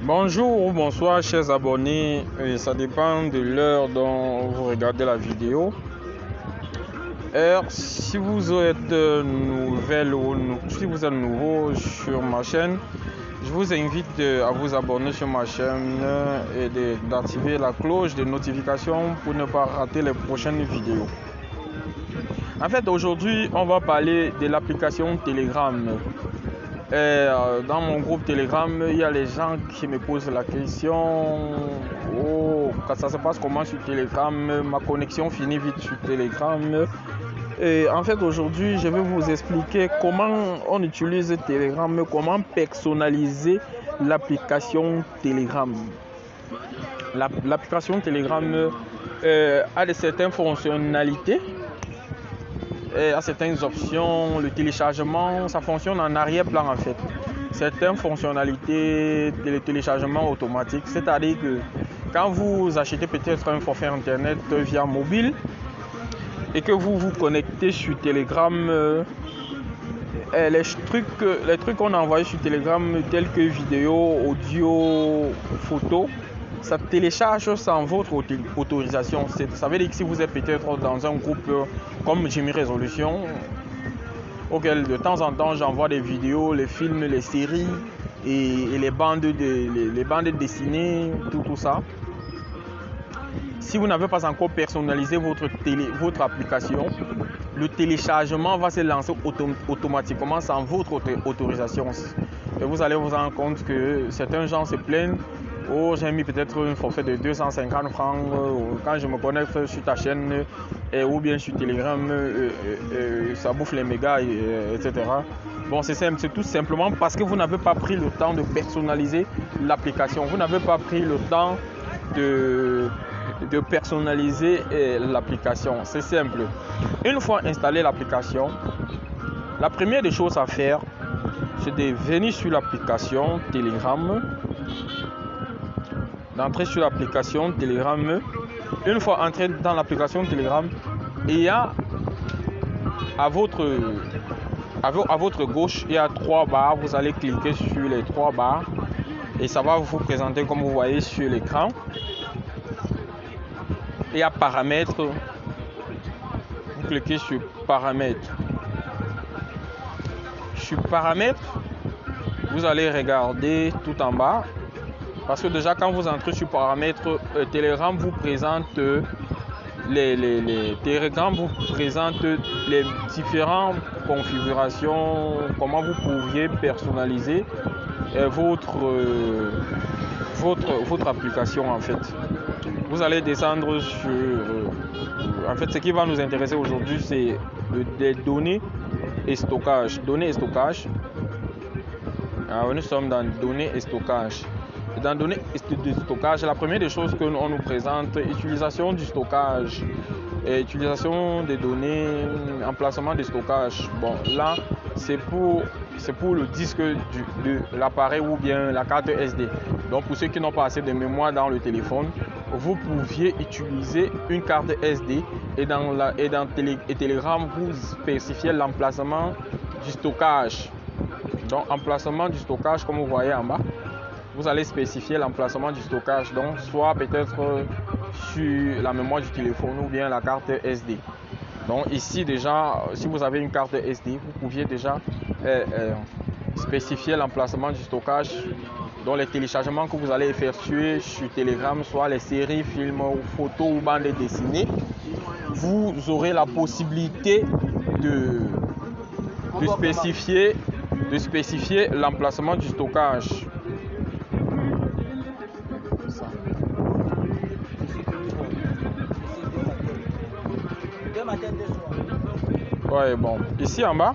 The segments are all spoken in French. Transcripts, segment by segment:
Bonjour ou bonsoir chers abonnés, ça dépend de l'heure dont vous regardez la vidéo. Si vous êtes si vous êtes nouveau sur ma chaîne, je vous invite à vous abonner sur ma chaîne et d'activer la cloche de notification pour ne pas rater les prochaines vidéos. En fait, aujourd'hui, on va parler de l'application Telegram. Dans mon groupe Telegram, il y a les gens qui me posent la question: oh, ça se passe comment sur Telegram? Ma connexion finit vite sur Telegram. Et en fait, aujourd'hui, je vais vous expliquer comment on utilise Telegram, comment personnaliser l'application Telegram. L'application Telegram a certaines fonctionnalités. À certaines options, le téléchargement, ça fonctionne en arrière-plan en fait. Certaines fonctionnalités de téléchargement automatique, c'est-à-dire que quand vous achetez peut-être un forfait internet via mobile et que vous vous connectez sur Telegram, les trucs qu'on a envoyés sur Telegram tels que vidéo, audio, photo, ça télécharge sans votre autorisation. Ça veut dire que si vous êtes peut-être dans un groupe comme Jimmy Résolution, auquel de temps en temps j'envoie des vidéos, les films, les séries et les bandes dessinées, tout ça. Si vous n'avez pas encore personnalisé votre application, le téléchargement va se lancer automatiquement sans votre autorisation. Et vous allez vous rendre compte que certains gens se plaignent: oh, j'ai mis peut-être un forfait de 250 francs quand je me connecte sur ta chaîne ou bien sur Telegram, ça bouffe les mégas, etc. Bon, c'est simple, c'est tout simplement parce que vous n'avez pas pris le temps de personnaliser l'application. Vous n'avez pas pris le temps de personnaliser l'application. C'est simple. Une fois installé l'application, la première des choses à faire, c'est de venir sur l'application Telegram, d'entrer sur l'application Telegram. Une fois entré dans l'application Telegram, il y a à votre gauche, il y a 3 barres. Vous allez cliquer sur les 3 barres et ça va vous présenter comme vous voyez sur l'écran. Il y a paramètres. Vous cliquez sur paramètres. Sur paramètres, vous allez regarder tout en bas. Parce que déjà quand vous entrez sur paramètres, Telegram vous présente les différentes configurations, comment vous pourriez personnaliser votre application en fait. Vous allez descendre sur... en fait, ce qui va nous intéresser aujourd'hui, c'est les données et stockage. Données et stockage. Alors, nous sommes dans données et stockage. Dans données de stockage, la première des choses qu'on nous présente, utilisation du stockage, utilisation des données, emplacement de stockage. Bon, là, c'est pour le disque de l'appareil ou bien la carte SD. Donc, pour ceux qui n'ont pas assez de mémoire dans le téléphone, vous pouviez utiliser une carte SD et Telegram, vous spécifiez l'emplacement du stockage. Donc, emplacement du stockage, comme vous voyez en bas. Vous allez spécifier l'emplacement du stockage, donc soit peut-être sur la mémoire du téléphone ou bien la carte SD. Donc ici déjà, si vous avez une carte SD, vous pouviez déjà spécifier l'emplacement du stockage. Donc les téléchargements que vous allez effectuer sur Telegram, soit les séries, films, photos ou bandes dessinées, vous aurez la possibilité de spécifier l'emplacement du stockage. Ouais, bon, ici en bas,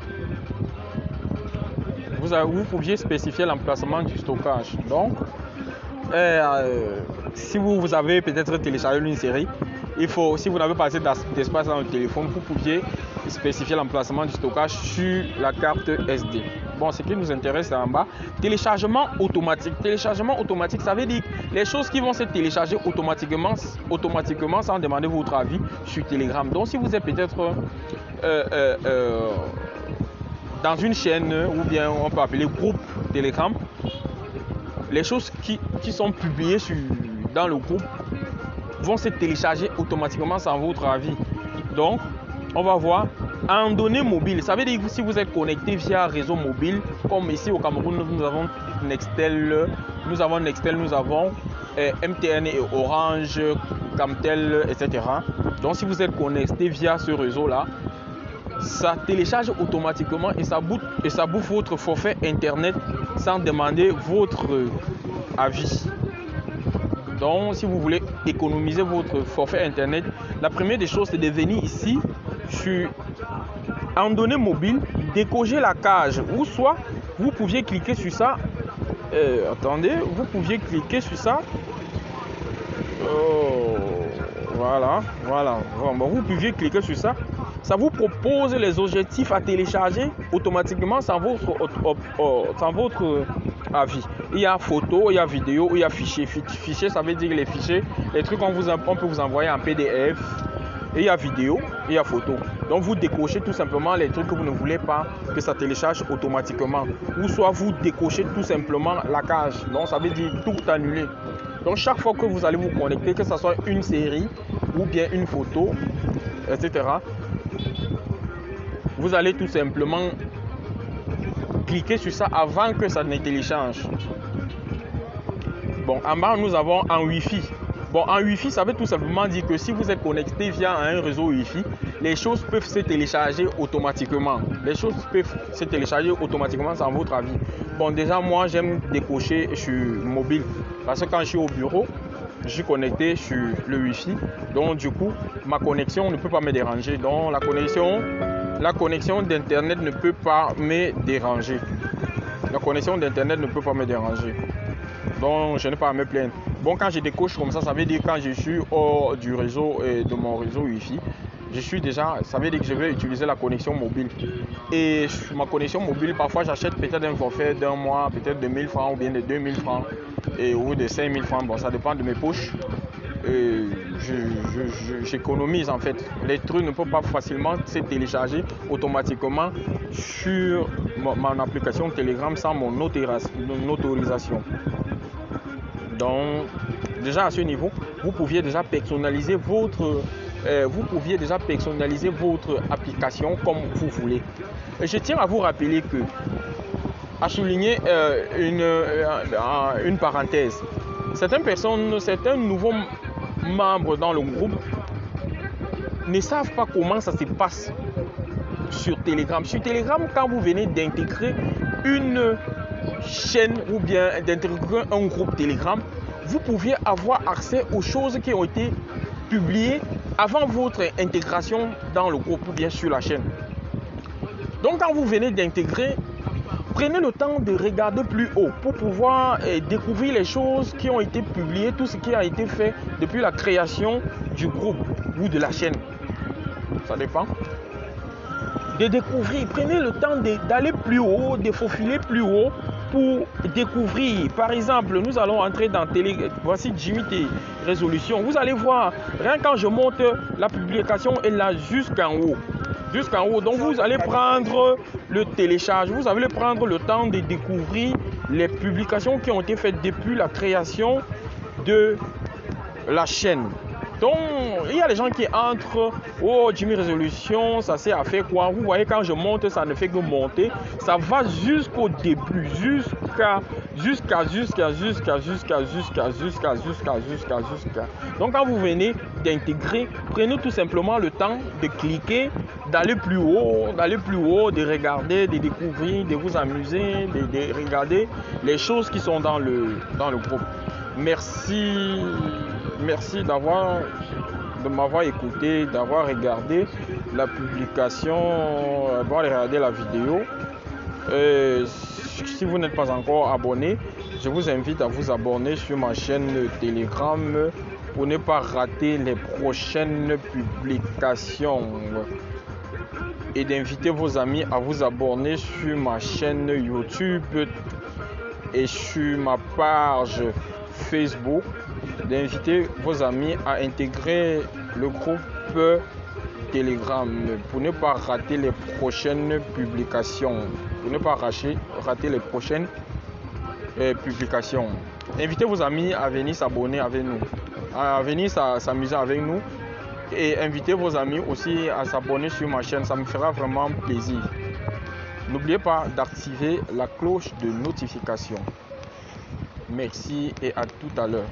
vous pouviez spécifier l'emplacement du stockage. Donc, si vous avez peut-être téléchargé une série, si vous n'avez pas assez d'espace dans le téléphone, vous pouviez spécifier l'emplacement du stockage sur la carte SD. Bon, ce qui nous intéresse c'est en bas, téléchargement automatique. Téléchargement automatique, ça veut dire les choses qui vont se télécharger automatiquement sans demander votre avis sur Telegram. Donc, si vous êtes peut-être dans une chaîne ou bien on peut appeler groupe Telegram, les choses qui sont publiées dans le groupe vont se télécharger automatiquement sans votre avis. Donc, on va voir en données mobiles. Ça veut dire que si vous êtes connecté via réseau mobile, comme ici au Cameroun, nous avons Nextel, nous avons MTN et Orange, Camtel, etc. Donc, si vous êtes connecté via ce réseau-là, ça télécharge automatiquement et ça bouffe votre forfait internet sans demander votre avis. Donc, si vous voulez économiser votre forfait internet, la première des choses, c'est de venir ici en données mobiles, décocher la cage. Ou soit, vous pouviez cliquer sur ça. Vous pouviez cliquer sur ça. Voilà. Bon, vous pouviez cliquer sur ça. Ça vous propose les objectifs à télécharger automatiquement sans votre avis. Il y a photo, il y a vidéo, il y a fichier. Fichier, ça veut dire les fichiers, les trucs qu'on peut vous envoyer en PDF. Et il y a vidéo, il y a photo. Donc vous décochez tout simplement les trucs que vous ne voulez pas que ça télécharge automatiquement. Ou soit vous décochez tout simplement la cage. Donc ça veut dire tout annuler. Donc chaque fois que vous allez vous connecter, que ce soit une série ou bien une photo, etc., vous allez tout simplement cliquer sur ça avant que ça ne télécharge. Bon, en bas, nous avons en Wi-Fi. Bon, en Wi-Fi, ça veut tout simplement dire que si vous êtes connecté via un réseau Wi-Fi, les choses peuvent se télécharger automatiquement. Les choses peuvent se télécharger automatiquement sans votre avis. Bon, déjà, moi, j'aime décocher sur mobile. Parce que quand je suis au bureau, je suis connecté sur le Wi-Fi. Donc, du coup, ma connexion ne peut pas me déranger. Donc, la connexion d'Internet ne peut pas me déranger. La connexion d'Internet ne peut pas me déranger. Donc, je n'ai pas à me plaindre. Bon, quand je décoche comme ça veut dire quand je suis hors du réseau et de mon réseau Wi-Fi, ça veut dire que je vais utiliser la connexion mobile. Et sur ma connexion mobile, parfois j'achète peut-être un forfait d'un mois, peut-être de 1000 francs ou bien de 2000 francs ou de 5000 francs. Bon, ça dépend de mes poches. J'économise en fait. Les trucs ne peuvent pas facilement se télécharger automatiquement sur mon application Telegram sans mon autorisation. Donc, déjà à ce niveau, vous pouviez déjà personnaliser votre application comme vous voulez. Et je tiens à vous rappeler à souligner une parenthèse. Certains nouveaux membres dans le groupe ne savent pas comment ça se passe sur Telegram. Sur Telegram, quand vous venez d'intégrer une chaîne ou bien d'intégrer un groupe Telegram, vous pouviez avoir accès aux choses qui ont été publiées avant votre intégration dans le groupe ou bien sur la chaîne. Donc quand vous venez d'intégrer, prenez le temps de regarder plus haut pour pouvoir découvrir les choses qui ont été publiées, tout ce qui a été fait depuis la création du groupe ou de la chaîne. Ça dépend. De découvrir, prenez le temps d'aller plus haut, de faufiler plus haut pour découvrir. Par exemple, nous allons entrer dans voici Jimmy T résolution. Vous allez voir, rien quand je monte, la publication est là jusqu'en haut. Donc vous allez prendre le télécharge, vous allez prendre le temps de découvrir les publications qui ont été faites depuis la création de la chaîne. Donc, il y a des gens qui entrent, oh, Jimmy Résolution, ça sert à faire quoi? Vous voyez, quand je monte, ça ne fait que monter. Ça va jusqu'au début, jusqu'à. Donc, quand vous venez d'intégrer, prenez tout simplement le temps de cliquer, d'aller plus haut, de regarder, de découvrir, de vous amuser, de regarder les choses qui sont dans le groupe. Merci de m'avoir écouté, d'avoir regardé la publication, d'avoir regardé la vidéo. Si vous n'êtes pas encore abonné, je vous invite à vous abonner sur ma chaîne Telegram pour ne pas rater les prochaines publications et d'inviter vos amis à vous abonner sur ma chaîne YouTube et sur ma page Facebook, d'inviter vos amis à intégrer le groupe Telegram pour ne pas rater les prochaines publications, pour ne pas rater les prochaines publications. Invitez vos amis à venir s'abonner avec nous, à venir s'amuser avec nous, et invitez vos amis aussi à s'abonner sur ma chaîne, ça me fera vraiment plaisir. N'oubliez pas d'activer la cloche de notification. Merci et à tout à l'heure.